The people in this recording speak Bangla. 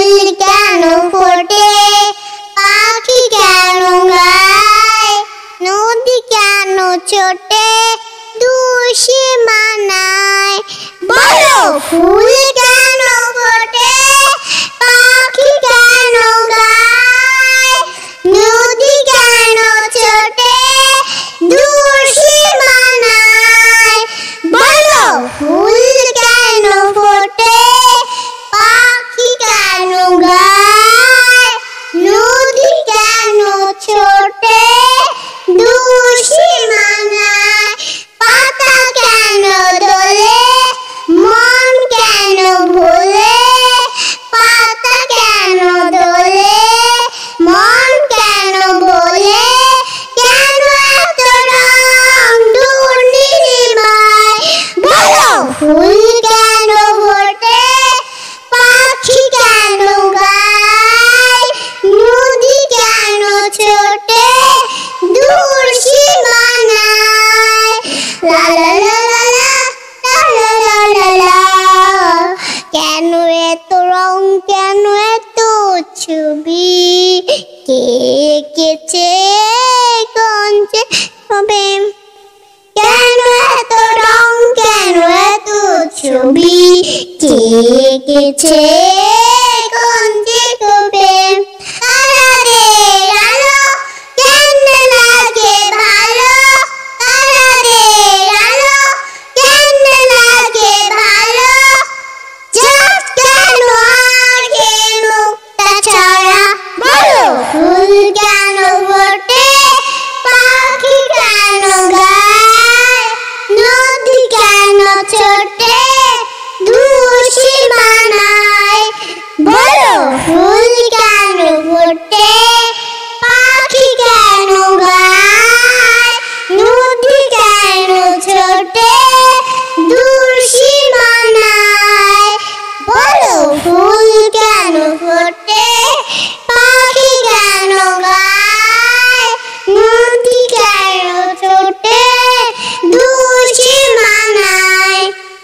ফুল কেন ফোটে, পাখি কেন গায়, নদী কেন ছোটে দোষী মানায়। বলো ফুল কেন ফোটে, পাখি কেন গায়, নদী কেন ছোটে দোষী মানায়। বলো ফুল কেন ফোটে, পাখি কেন গায়, নদী কেন ছোটে দোষী মানায়। পাতা কেন দোলে, মন কেন ভোলে, পাতা কেন দোলে, মন কেন ভোলে, কেন এত রং দূর নীলিমায়। বলো ফুল কেন ফোটে, পাখি কেন গায়, নদী কেন ছোটে দোষী মানায়। লা লা লা লা লা, লা লা লা লা লা। কেন এত রং, কেন এত ছবি, কে এঁকেছে কঞ্চে হবে। কেন এত রং, কেন এত ছবি, কে এঁকেছে